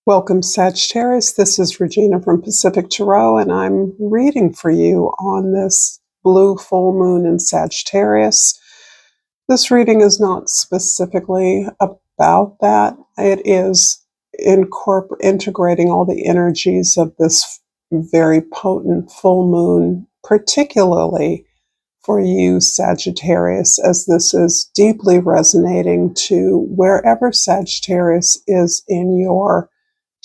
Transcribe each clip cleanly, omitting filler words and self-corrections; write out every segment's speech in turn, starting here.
Welcome, Sagittarius. This is Regina from Pacific Tarot, and I'm reading for you on this blue full moon in Sagittarius. This reading is not specifically about that. It is integrating all the energies of this very potent full moon, particularly for you, Sagittarius, as this is deeply resonating to wherever Sagittarius is in your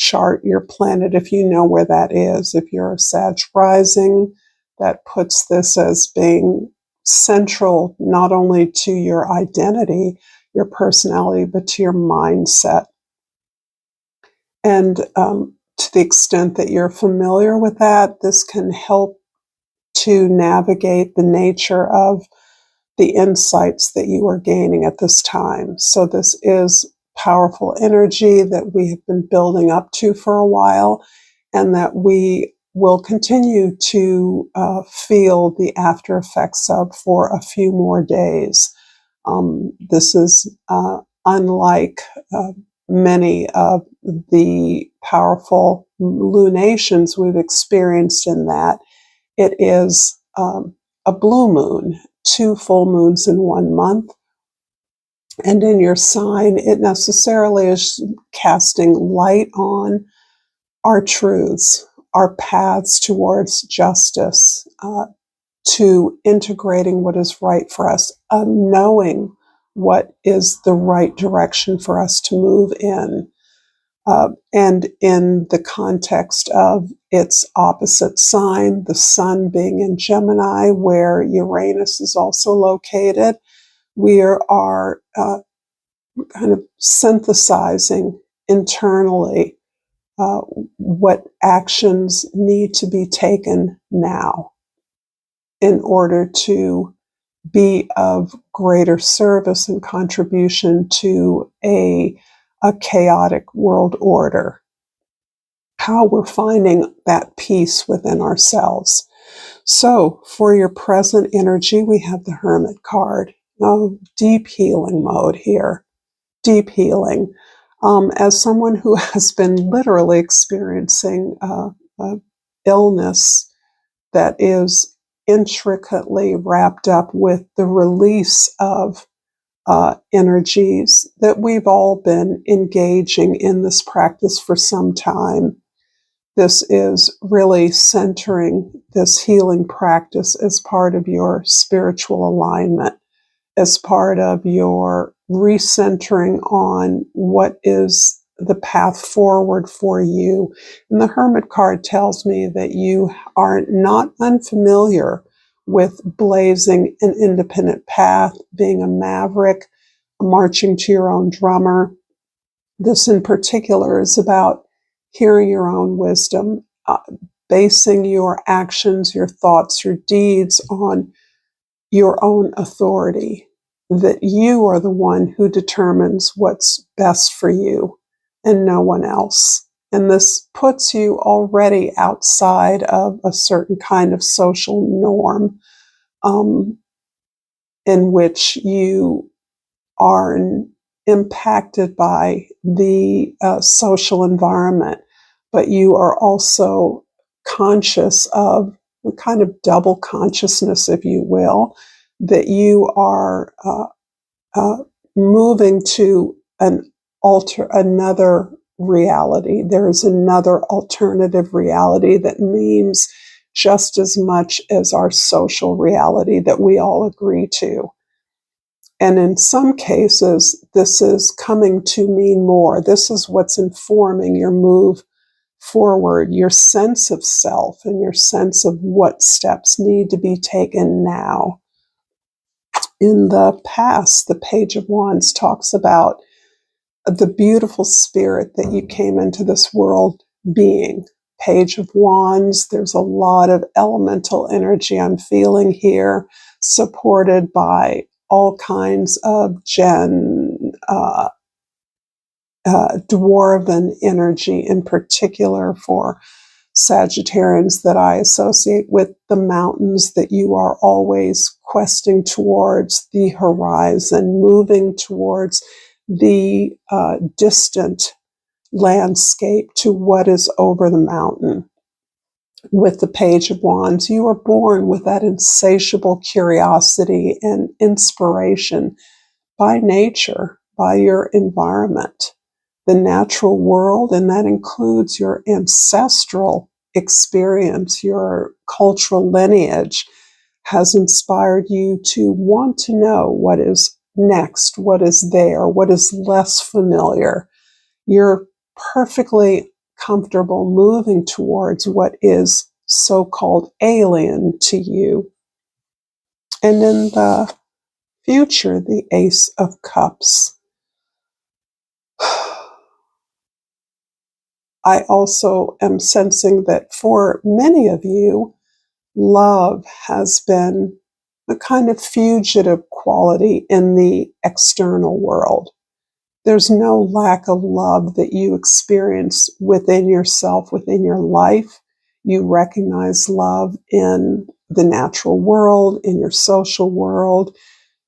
chart, your planet, if you know where that is. If you're a Sag rising, that puts this as being central not only to your identity, your personality, but to your mindset. And to the extent that you're familiar with that, this can help to navigate the nature of the insights that you are gaining at this time. So this is powerful energy that we have been building up to for a while, and that we will continue to feel the after effects of for a few more days. This is unlike many of the powerful lunations we've experienced, in that it is a blue moon, 2 full moons in 1 month. And in your sign, it necessarily is casting light on our truths, our paths towards justice, to integrating what is right for us, knowing what is the right direction for us to move in. And in the context of its opposite sign, the sun being in Gemini, where Uranus is also located, we are kind of synthesizing internally what actions need to be taken now in order to be of greater service and contribution to a chaotic world order. How we're finding that peace within ourselves. So for your present energy, we have the Hermit card. Deep healing mode here. Deep healing. As someone who has been literally experiencing illness that is intricately wrapped up with the release of energies, that we've all been engaging in this practice for some time. This is really centering this healing practice as part of your spiritual alignment, as part of your recentering on what is the path forward for you. And the Hermit card tells me that you are not unfamiliar with blazing an independent path, being a maverick, marching to your own drummer. This in particular is about hearing your own wisdom, basing your actions, your thoughts, your deeds on your own authority, that you are the one who determines what's best for you and no one else. And this puts you already outside of a certain kind of social norm in which you are impacted by the social environment, but you are also conscious of a kind of double consciousness, if you will, that you are moving to another reality. There is another alternative reality that means just as much as our social reality that we all agree to. And in some cases, this is coming to mean more. This is what's informing your move forward, your sense of self and your sense of what steps need to be taken now. In the past, the Page of Wands talks about the beautiful spirit that you came into this world being. Page of Wands, there's a lot of elemental energy I'm feeling here, supported by all kinds of dwarven energy, in particular for Sagittarians that I associate with the mountains, that you are always questing towards the horizon, moving towards the distant landscape to what is over the mountain. With the Page of Wands, you are born with that insatiable curiosity and inspiration by nature, by your environment, the natural world, and that includes your ancestral experience, your cultural lineage has inspired you to want to know what is next, what is there, what is less familiar. You're perfectly comfortable moving towards what is so-called alien to you. And in the future, the Ace of Cups. I also am sensing that for many of you, love has been a kind of fugitive quality in the external world. There's no lack of love that you experience within yourself, within your life. You recognize love in the natural world, in your social world.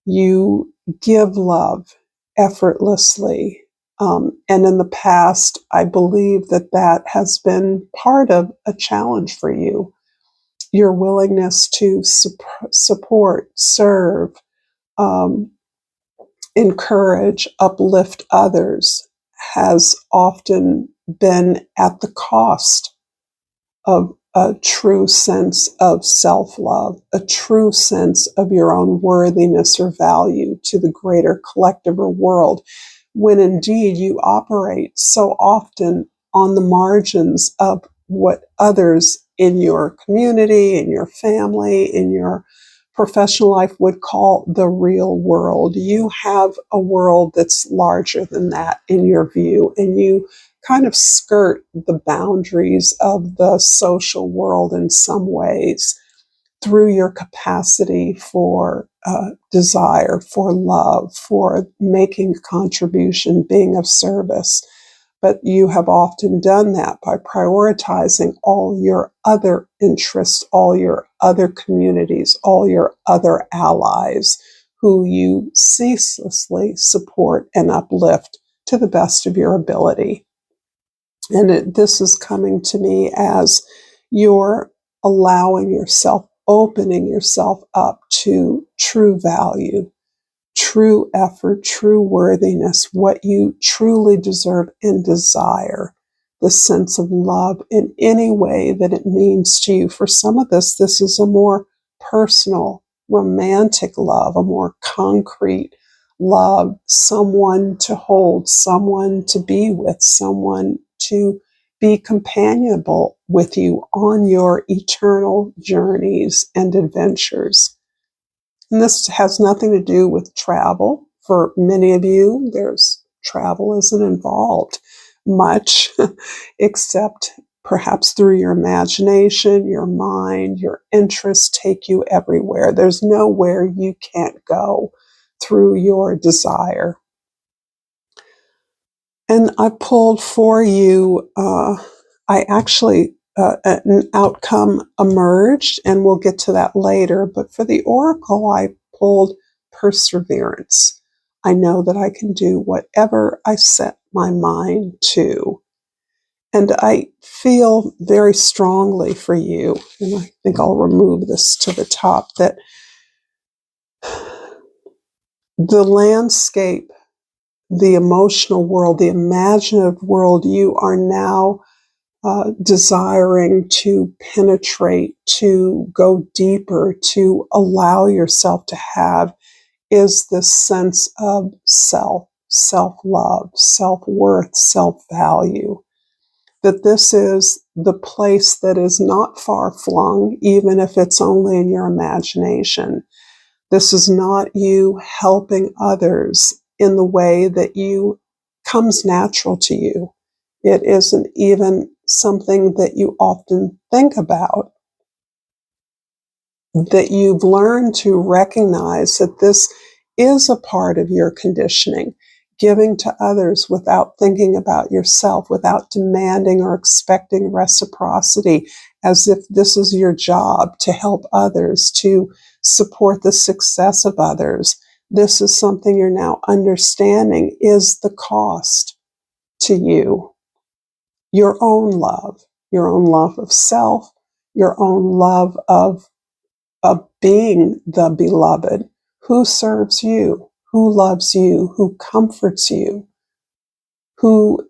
You give love effortlessly. And in the past, I believe that that has been part of a challenge for you. Your willingness to support, serve, um, encourage, uplift others has often been at the cost of a true sense of self-love, a true sense of your own worthiness or value to the greater collective or world, when indeed you operate so often on the margins of what others in your community, in your family, in your professional life would call the real world. You have a world that's larger than that in your view, and you kind of skirt the boundaries of the social world in some ways through your capacity for desire, for love, for making a contribution, being of service. But you have often done that by prioritizing all your other interests, all your other communities, all your other allies who you ceaselessly support and uplift to the best of your ability. And this is coming to me as you're allowing yourself, opening yourself up to true value, true effort, true worthiness, what you truly deserve and desire, the sense of love in any way that it means to you. For some of this is a more personal, romantic love, a more concrete love, someone to hold, someone to be with, someone to be companionable with you on your eternal journeys and adventures. And this has nothing to do with travel. For many of you, travel isn't involved much, except perhaps through your imagination, your mind, your interests take you everywhere. There's nowhere you can't go through your desire. And I pulled for you, an outcome emerged, and we'll get to that later. But for the oracle, I pulled perseverance. I know that I can do whatever I set my mind to. And I feel very strongly for you, and I think I'll remove this to the top, that the landscape, the emotional world, the imaginative world you are now desiring to penetrate, to go deeper, to allow yourself to have, is this sense of self, self-love, self-worth, self-value. That this is the place that is not far-flung, even if it's only in your imagination. This is not you helping others in the way that comes natural to you. It isn't even something that you often think about, that you've learned to recognize that this is a part of your conditioning, giving to others without thinking about yourself, without demanding or expecting reciprocity, as if this is your job to help others, to support the success of others. This is something you're now understanding is the cost to you. your own love of self, your own love of being the beloved. Who serves you? Who loves you? Who comforts you? Who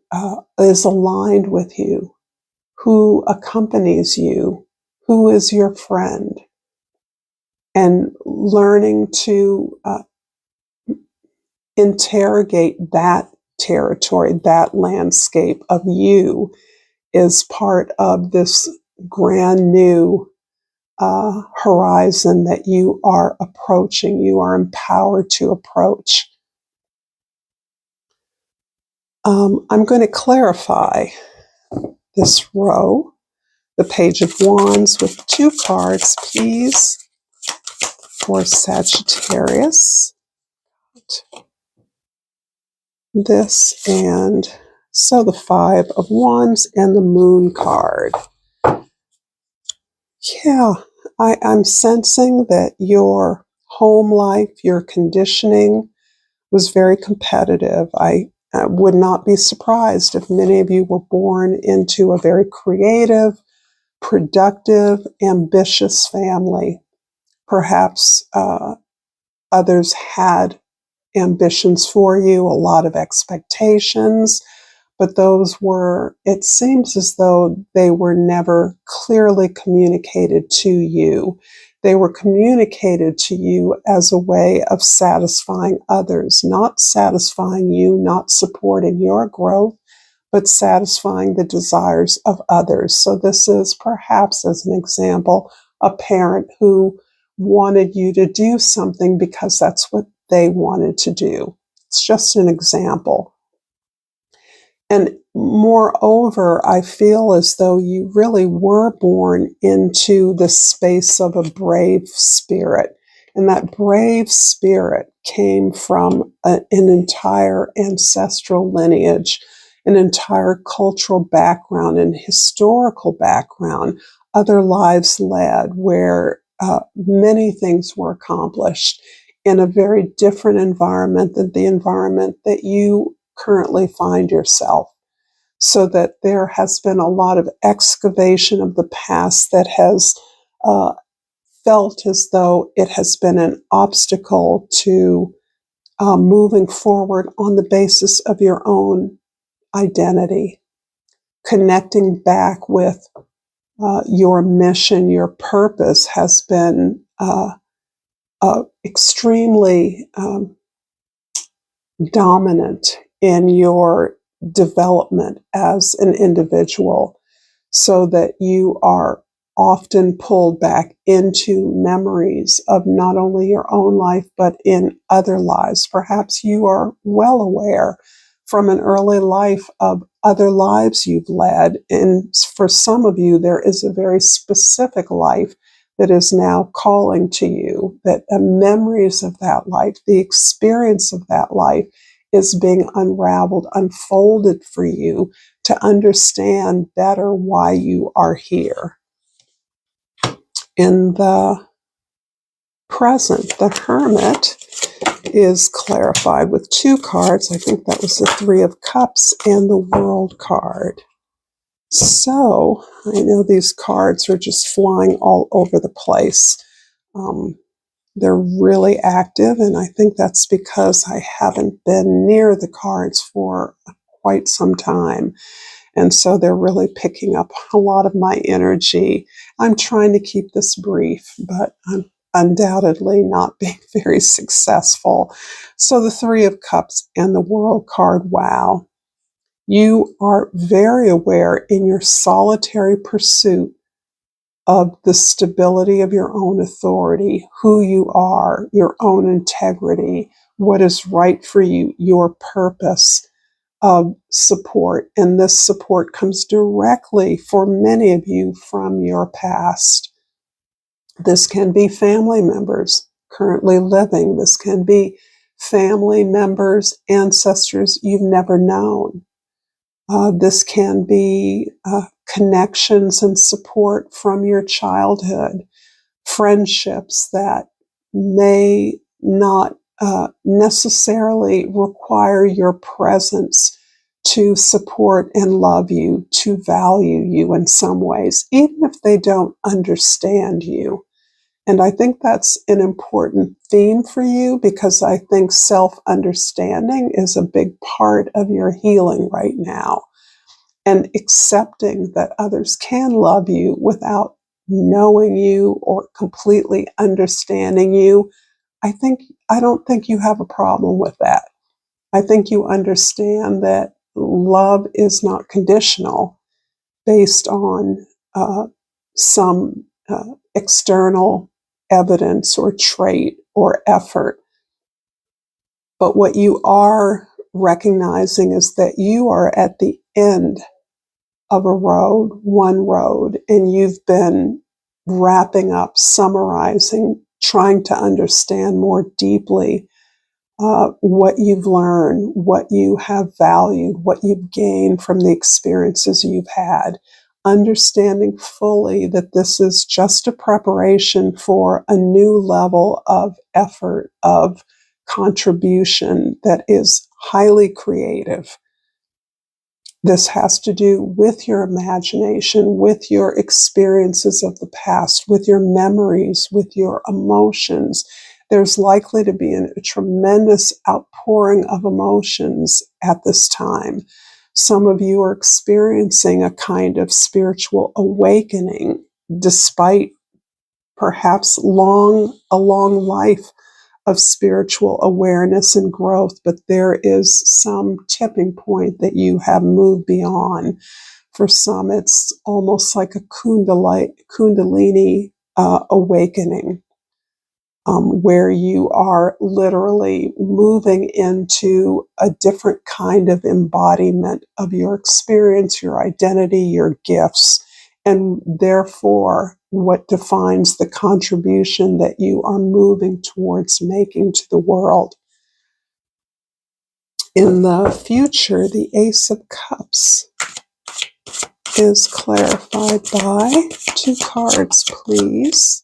is aligned with you? Who accompanies you? Who is your friend? And learning to interrogate that territory, that landscape of you, is part of this brand new horizon that you are approaching, you are empowered to approach. I'm going to clarify this row, the Page of Wands, with 2 cards, please, for Sagittarius. This and so the 5 of Wands and the Moon card. Yeah, I'm sensing that your home life, your conditioning was very competitive. I would not be surprised if many of you were born into a very creative, productive, ambitious family. Perhaps others had ambitions for you, a lot of expectations, but those were, it seems as though they were never clearly communicated to you. They were communicated to you as a way of satisfying others, not satisfying you, not supporting your growth, but satisfying the desires of others. So this is perhaps, as an example, a parent who wanted you to do something because that's what they wanted to do. It's just an example. And moreover, I feel as though you really were born into the space of a brave spirit. And that brave spirit came from an entire ancestral lineage, an entire cultural background and historical background, other lives led, where many things were accomplished in a very different environment than the environment that you currently find yourself. So that there has been a lot of excavation of the past that has felt as though it has been an obstacle to moving forward on the basis of your own identity, connecting back with your mission, your purpose has been extremely dominant in your development as an individual, so that you are often pulled back into memories of not only your own life, but in other lives. Perhaps you are well aware from an early life of other lives you've led. And for some of you, there is a very specific life that is now calling to you, that the memories of that life, the experience of that life is being unraveled, unfolded for you to understand better why you are here. In the present, the Hermit is clarified with 2 cards. I think that was the 3 of Cups and the World card. So I know these cards are just flying all over the place. They're really active, and I think that's because I haven't been near the cards for quite some time. And so they're really picking up a lot of my energy. I'm trying to keep this brief, but I'm undoubtedly not being very successful. So the 3 of Cups and the World card, wow. You are very aware in your solitary pursuit of the stability of your own authority, who you are, your own integrity, what is right for you, your purpose of support. And this support comes directly for many of you from your past. This can be family members currently living. This can be family members, ancestors you've never known. This can be connections and support from your childhood, friendships that may not necessarily require your presence to support and love you, to value you in some ways, even if they don't understand you. And I think that's an important theme for you, because I think self-understanding is a big part of your healing right now. And accepting that others can love you without knowing you or completely understanding you. I don't think you have a problem with that. I think you understand that love is not conditional based on some external evidence or trait or effort. But what you are recognizing is that you are at the end of a road, one road, and you've been wrapping up, summarizing, trying to understand more deeply what you've learned, what you have valued, what you've gained from the experiences you've had, understanding fully that this is just a preparation for a new level of effort, of contribution that is highly creative. This has to do with your imagination, with your experiences of the past, with your memories, with your emotions. There's likely to be a tremendous outpouring of emotions at this time. Some of you are experiencing a kind of spiritual awakening, despite perhaps a long life of spiritual awareness and growth, but there is some tipping point that you have moved beyond. For some, it's almost like a kundalini awakening, where you are literally moving into a different kind of embodiment of your experience, your identity, your gifts, and therefore what defines the contribution that you are moving towards making to the world. In the future, the Ace of Cups is clarified by 2 cards, please.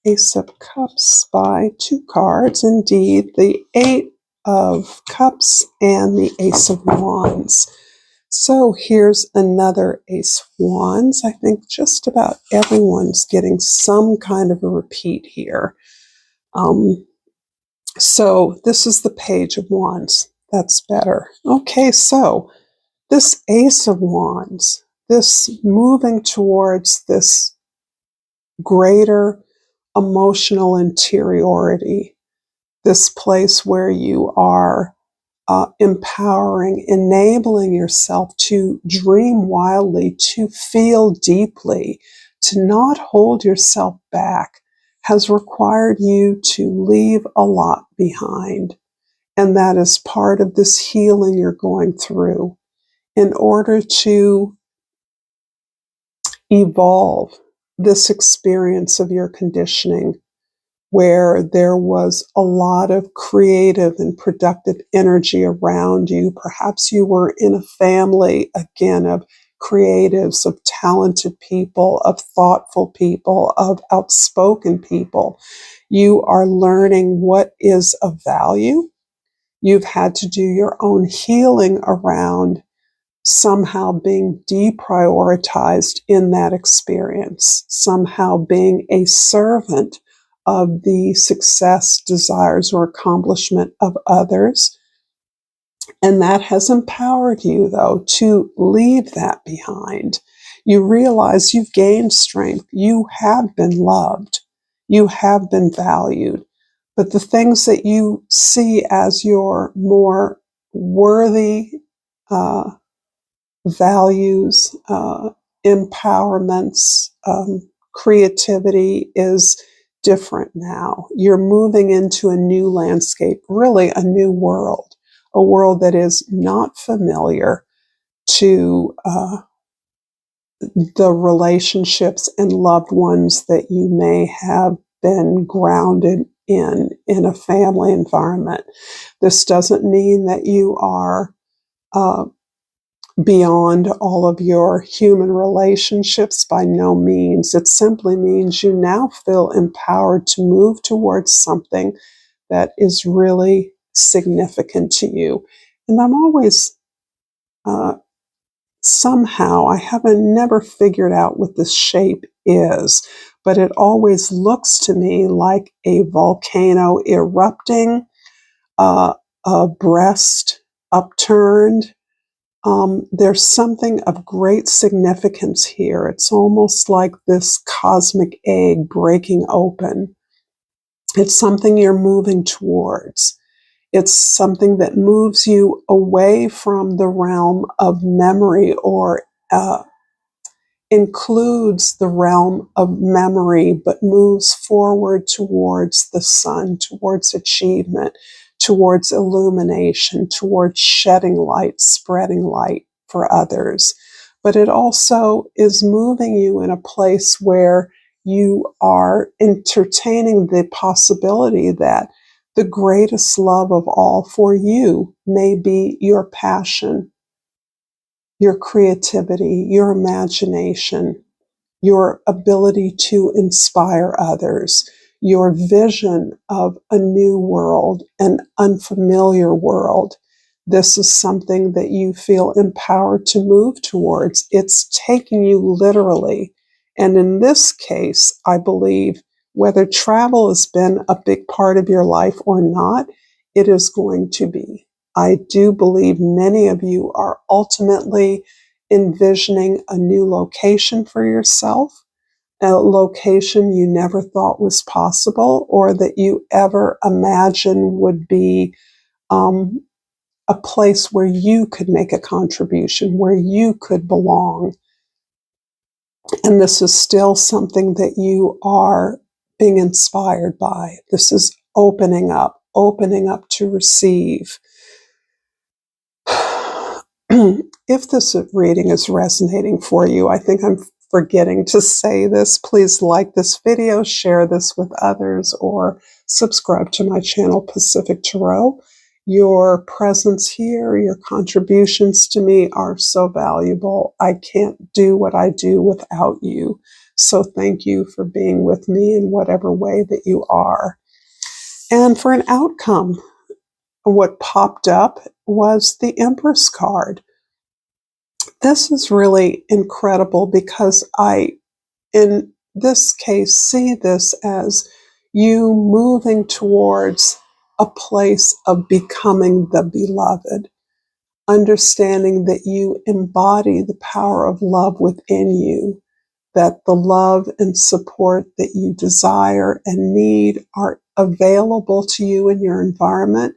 Ace of Cups by 2 cards, indeed, the 8 of Cups and the Ace of Wands. So here's another Ace of Wands. I think just about everyone's getting some kind of a repeat here. So this is the Page of Wands. That's better. Okay, so this Ace of Wands, this moving towards this greater emotional interiority, this place where you are empowering, enabling yourself to dream wildly, to feel deeply, to not hold yourself back, has required you to leave a lot behind. And that is part of this healing you're going through in order to evolve this experience of your conditioning, where there was a lot of creative and productive energy around you. Perhaps you were in a family, again, of creatives, of talented people, of thoughtful people, of outspoken people. You are learning what is of value. You've had to do your own healing around somehow being deprioritized in that experience, somehow being a servant of the success, desires, or accomplishment of others. And that has empowered you, though, to leave that behind. You realize you've gained strength. You have been loved. You have been valued. But the things that you see as your more worthy values, empowerments, creativity is different now. You're moving into a new landscape, really a new world, a world that is not familiar to the relationships and loved ones that you may have been grounded in a family environment. This doesn't mean that you are beyond all of your human relationships, by no means. It simply means you now feel empowered to move towards something that is really significant to you. And I'm always somehow, I haven't never figured out what this shape is, but it always looks to me like a volcano erupting, a breast upturned. There's something of great significance here. It's almost like this cosmic egg breaking open. It's something you're moving towards. It's something that moves you away from the realm of memory, or includes the realm of memory, but moves forward towards the sun, towards achievement, towards illumination, towards shedding light, spreading light for others. But it also is moving you in a place where you are entertaining the possibility that the greatest love of all for you may be your passion, your creativity, your imagination, your ability to inspire others, your vision of a new world, an unfamiliar world. This is something that you feel empowered to move towards. It's taking you literally. And in this case, I believe whether travel has been a big part of your life or not, it is going to be. I do believe many of you are ultimately envisioning a new location for yourself, a location you never thought was possible or that you ever imagined would be a place where you could make a contribution, where you could belong. And this is still something that you are being inspired by. This is opening up to receive. If this reading is resonating for you, I think I'm forgetting to say this. Please like this video, share this with others, or subscribe to my channel, Pacific Tarot. Your presence here, your contributions to me are so valuable. I can't do what I do without you. So thank you for being with me in whatever way that you are. And for an outcome, what popped up was the Empress card. This is really incredible because I, in this case, see this as you moving towards a place of becoming the beloved, understanding that you embody the power of love within you, that the love and support that you desire and need are available to you in your environment,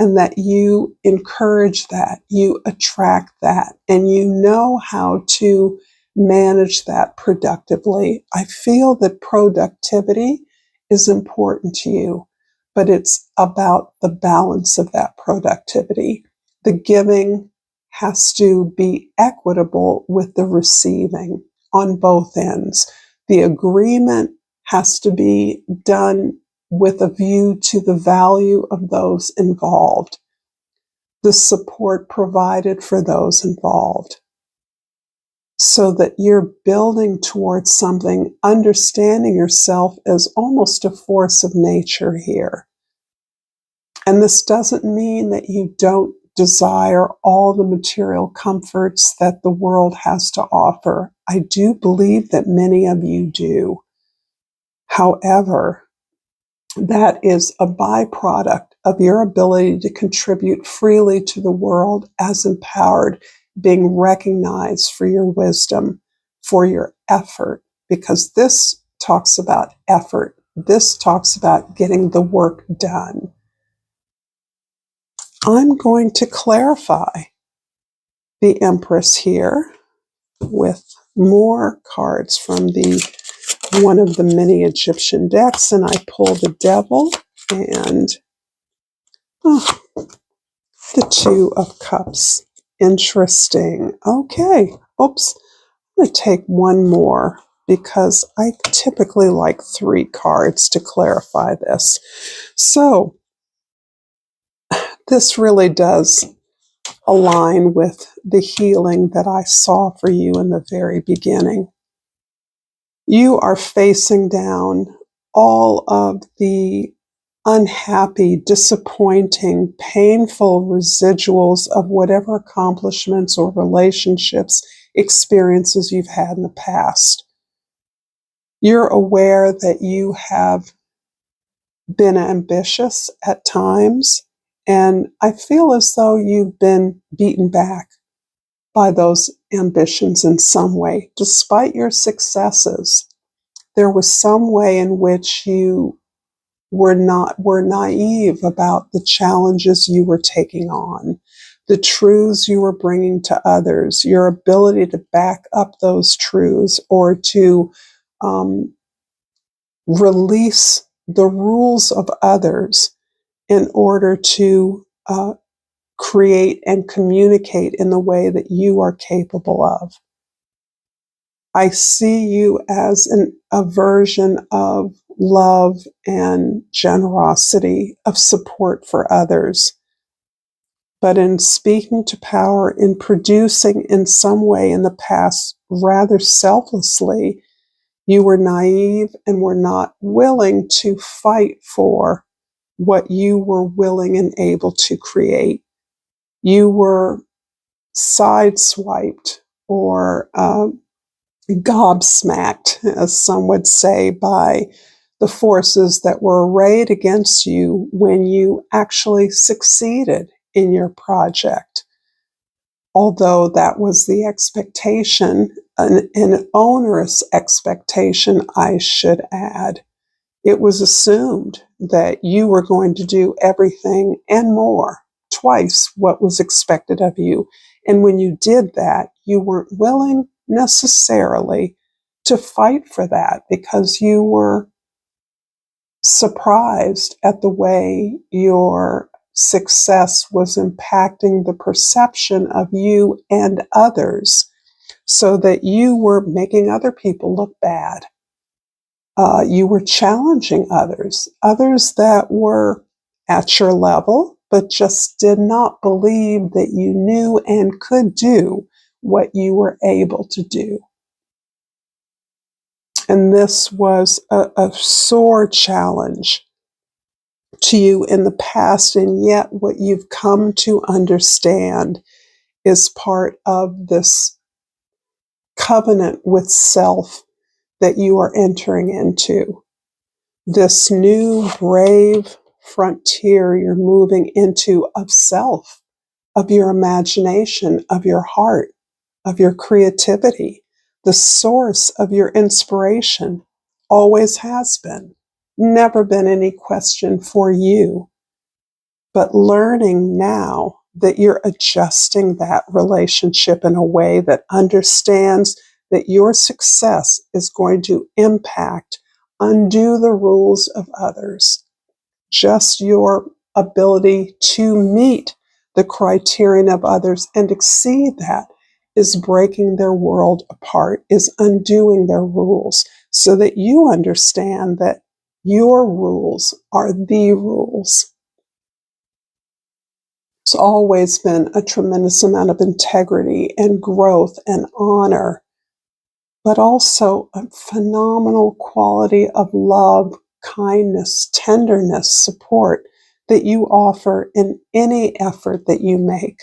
and that you encourage that, you attract that, and you know how to manage that productively. I feel that productivity is important to you, but it's about the balance of that productivity. The giving has to be equitable with the receiving on both ends. The agreement has to be done with a view to the value of those involved, the support provided for those involved, so that you're building towards something, understanding yourself as almost a force of nature here. And this doesn't mean that you don't desire all the material comforts that the world has to offer. I do believe that many of you do. However, that is a byproduct of your ability to contribute freely to the world as empowered, being recognized for your wisdom, for your effort, because this talks about effort. This talks about getting the work done. I'm going to clarify the Empress here with more cards from one of the many Egyptian decks, and I pull the Devil and the Two of Cups. Interesting. Okay. Oops. I'm going to take one more because I typically like 3 cards to clarify this. So this really does align with the healing that I saw for you in the very beginning. You are facing down all of the unhappy, disappointing, painful residuals of whatever accomplishments or relationships, experiences you've had in the past. You're aware that you have been ambitious at times, and I feel as though you've been beaten back by those ambitions in some way. Despite your successes, there was some way in which you were naive about the challenges you were taking on, the truths you were bringing to others, your ability to back up those truths or to release the rules of others in order to create and communicate in the way that you are capable of. I see you as a version of love and generosity, of support for others. But in speaking to power, in producing in some way in the past rather selflessly, you were naive and were not willing to fight for what you were willing and able to create. You were sideswiped or gobsmacked, as some would say, by the forces that were arrayed against you when you actually succeeded in your project. Although that was the expectation, an onerous expectation, I should add. It was assumed that you were going to do everything and more, twice what was expected of you. And when you did that, you weren't willing necessarily to fight for that because you were surprised at the way your success was impacting the perception of you and others, so that you were making other people look bad. You were challenging others that were at your level, but just did not believe that you knew and could do what you were able to do. And this was a sore challenge to you in the past, and yet what you've come to understand is part of this covenant with self that you are entering into. This new brave frontier you're moving into of self, of your imagination, of your heart, of your creativity, the source of your inspiration, always has been. Never been any question for you. But learning now that you're adjusting that relationship in a way that understands that your success is going to impact, undo the rules of others. Just your ability to meet the criterion of others and exceed that is breaking their world apart, is undoing their rules, so that you understand that your rules are the rules. It's always been a tremendous amount of integrity and growth and honor, but also a phenomenal quality of love, kindness, tenderness, support that you offer in any effort that you make.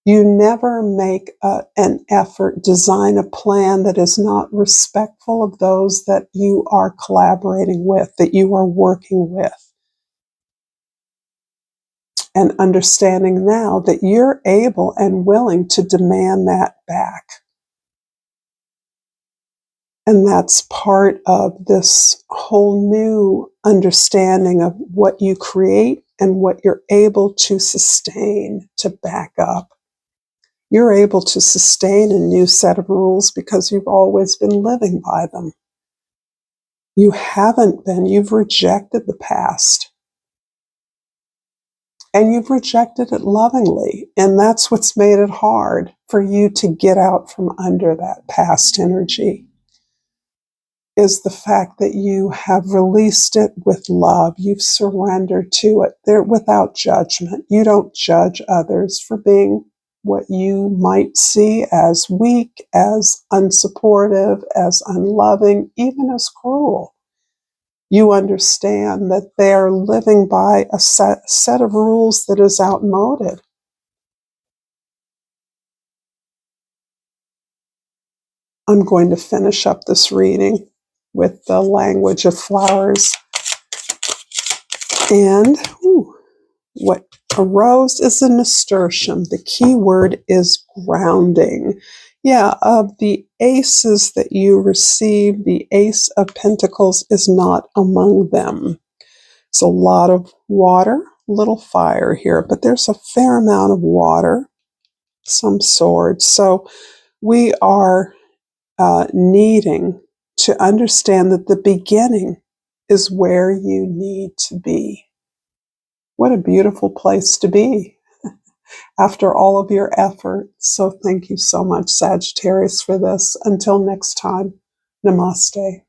You never make an effort, design a plan that is not respectful of those that you are collaborating with, that you are working with. And understanding now that you're able and willing to demand that back. And that's part of this whole new understanding of what you create and what you're able to sustain, to back up. You're able to sustain a new set of rules because you've always been living by them. You haven't been, you've rejected the past. And you've rejected it lovingly. And that's what's made it hard for you to get out from under that past energy, is the fact that you have released it with love. You've surrendered to it there without judgment. You don't judge others for being what you might see as weak, as unsupportive, as unloving, even as cruel. You understand that they are living by a set of rules that is outmoded. I'm going to finish up this reading with the language of flowers. And what arose is a nasturtium. The key word is grounding. Yeah, of the aces that you receive, the Ace of Pentacles is not among them. It's a lot of water, little fire here, but there's a fair amount of water, some swords. So we are needing to understand that the beginning is where you need to be. What a beautiful place to be after all of your effort. So thank you so much, Sagittarius, for this. Until next time, namaste.